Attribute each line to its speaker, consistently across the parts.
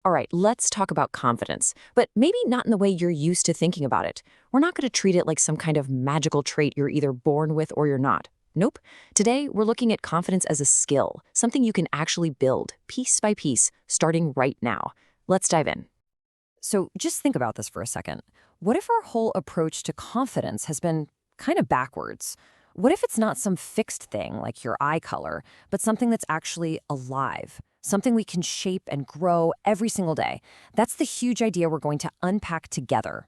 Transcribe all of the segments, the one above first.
Speaker 1: All right, let's talk about confidence, but maybe not in the way you're used to thinking about it. We're not going to treat it like some kind of magical trait you're either born with or you're not. Nope. Today, we're looking at confidence as a skill, something you can actually build piece by piece, starting right now. Let's dive in.
Speaker 2: So just think about this for a second. What if our whole approach to confidence has been kind of backwards? What if it's not some fixed thing like your eye color, but something that's actually alive? Something we can shape and grow every single day. That's the huge idea we're going to unpack together.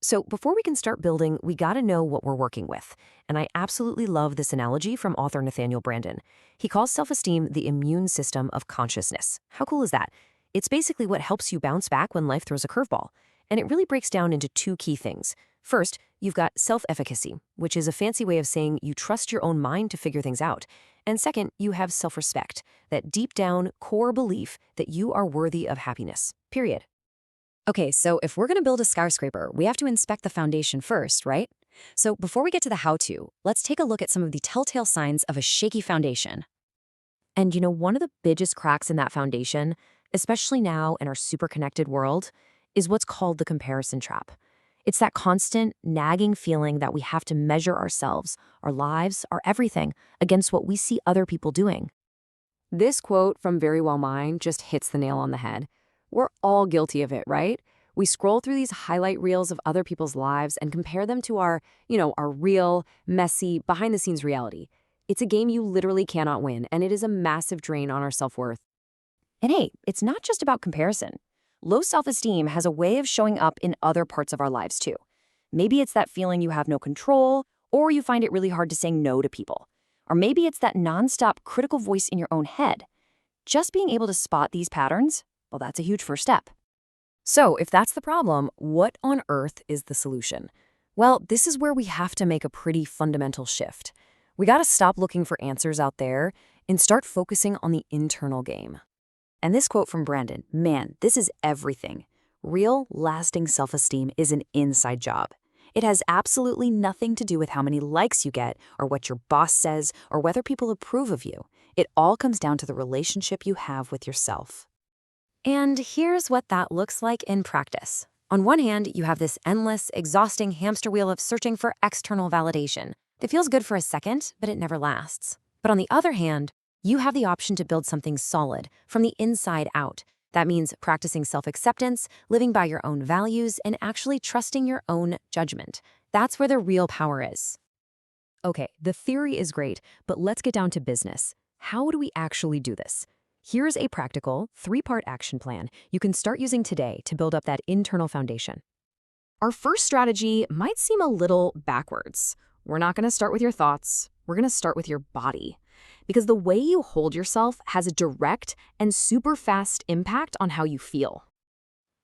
Speaker 2: So before we can start building, we got to know what we're working with. And I absolutely love this analogy from author Nathaniel Branden. He calls self-esteem the immune system of consciousness. How cool is that? It's basically what helps you bounce back when life throws a curveball. And it really breaks down into two key things. First, you've got self-efficacy, which is a fancy way of saying you trust your own mind to figure things out. And second, you have self-respect, that deep down core belief that you are worthy of happiness, period.
Speaker 3: Okay, so if we're going to build a skyscraper, we have to inspect the foundation first, right? So before we get to the how-to, let's take a look at some of the telltale signs of a shaky foundation.
Speaker 1: And one of the biggest cracks in that foundation, especially now in our super connected world, is what's called the comparison trap. It's that constant, nagging feeling that we have to measure ourselves, our lives, our everything, against what we see other people doing.
Speaker 2: This quote from Very Well Mine just hits the nail on the head. We're all guilty of it, right? We scroll through these highlight reels of other people's lives and compare them to our real, messy, behind-the-scenes reality. It's a game you literally cannot win, and it is a massive drain on our self-worth.
Speaker 3: And hey, it's not just about comparison. Low self-esteem has a way of showing up in other parts of our lives too. Maybe it's that feeling you have no control, or you find it really hard to say no to people. Or maybe it's that nonstop critical voice in your own head. Just being able to spot these patterns, well, that's a huge first step.
Speaker 2: So if that's the problem, what on earth is the solution? Well, this is where we have to make a pretty fundamental shift. We got to stop looking for answers out there and start focusing on the internal game.
Speaker 3: And this quote from Brandon, man, this is everything. Real, lasting self-esteem is an inside job. It has absolutely nothing to do with how many likes you get or what your boss says or whether people approve of you. It all comes down to the relationship you have with yourself. And here's what that looks like in practice. On one hand, you have this endless, exhausting hamster wheel of searching for external validation that feels good for a second, but it never lasts. But on the other hand, you have the option to build something solid from the inside out. That means practicing self-acceptance, living by your own values, and actually trusting your own judgment. That's where the real power is.
Speaker 1: Okay, the theory is great, but let's get down to business. How do we actually do this? Here's a practical, 3-part action plan you can start using today to build up that internal foundation. Our first strategy might seem a little backwards. We're not going to start with your thoughts. We're going to start with your body. Because the way you hold yourself has a direct and super fast impact on how you feel.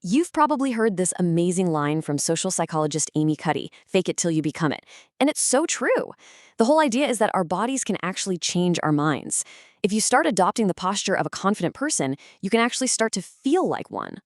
Speaker 3: You've probably heard this amazing line from social psychologist Amy Cuddy, fake it till you become it. And it's so true. The whole idea is that our bodies can actually change our minds. If you start adopting the posture of a confident person, you can actually start to feel like one.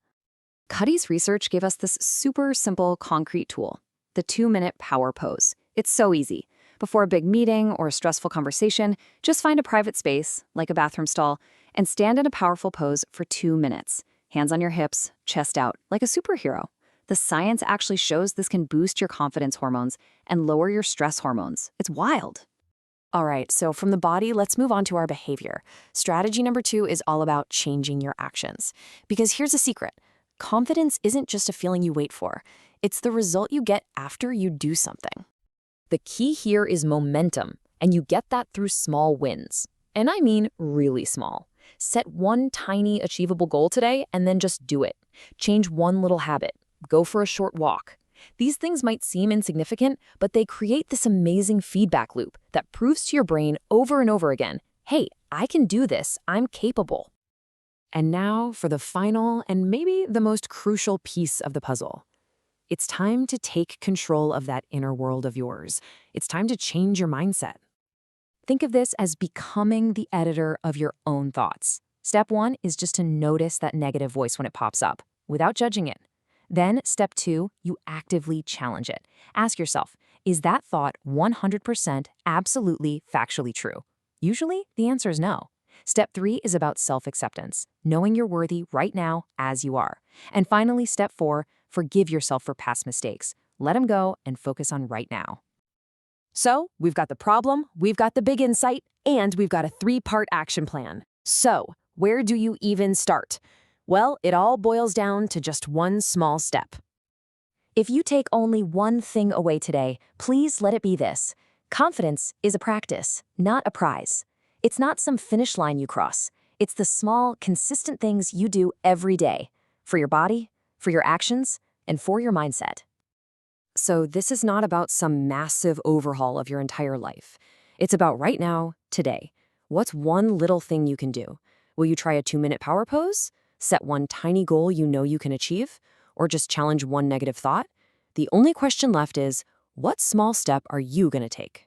Speaker 3: Cuddy's research gave us this super simple, concrete tool, the 2-minute power pose. It's so easy. Before a big meeting or a stressful conversation, just find a private space, like a bathroom stall, and stand in a powerful pose for 2 minutes. Hands on your hips, chest out, like a superhero. The science actually shows this can boost your confidence hormones and lower your stress hormones. It's wild. All right, so from the body, let's move on to our behavior. Strategy number 2 is all about changing your actions. Because here's a secret. Confidence isn't just a feeling you wait for. It's the result you get after you do something. The key here is momentum, and you get that through small wins. And I mean really small. Set one tiny, achievable goal today and then just do it. Change one little habit. Go for a short walk. These things might seem insignificant, but they create this amazing feedback loop that proves to your brain over and over again, hey, I can do this, I'm capable. And now for the final and maybe the most crucial piece of the puzzle. It's time to take control of that inner world of yours. It's time to change your mindset. Think of this as becoming the editor of your own thoughts. Step 1 is just to notice that negative voice when it pops up, without judging it. Then, step 2, you actively challenge it. Ask yourself, is that thought 100% absolutely factually true? Usually, the answer is no.
Speaker 1: Step 3 is about self-acceptance, knowing you're worthy right now as you are. And finally, step 4, forgive yourself for past mistakes. Let them go and focus on right now. So, we've got the problem, we've got the big insight, and we've got a 3-part action plan. So, where do you even start? Well, it all boils down to just one small step. If you take only one thing away today, please let it be this. Confidence is a practice, not a prize. It's not some finish line you cross. It's the small, consistent things you do every day. For your body, for your actions, and for your mindset. So this is not about some massive overhaul of your entire life. It's about right now, today. What's one little thing you can do? Will you try a 2-minute power pose? Set one tiny goal you know you can achieve? Or just challenge one negative thought? The only question left is, what small step are you going to take?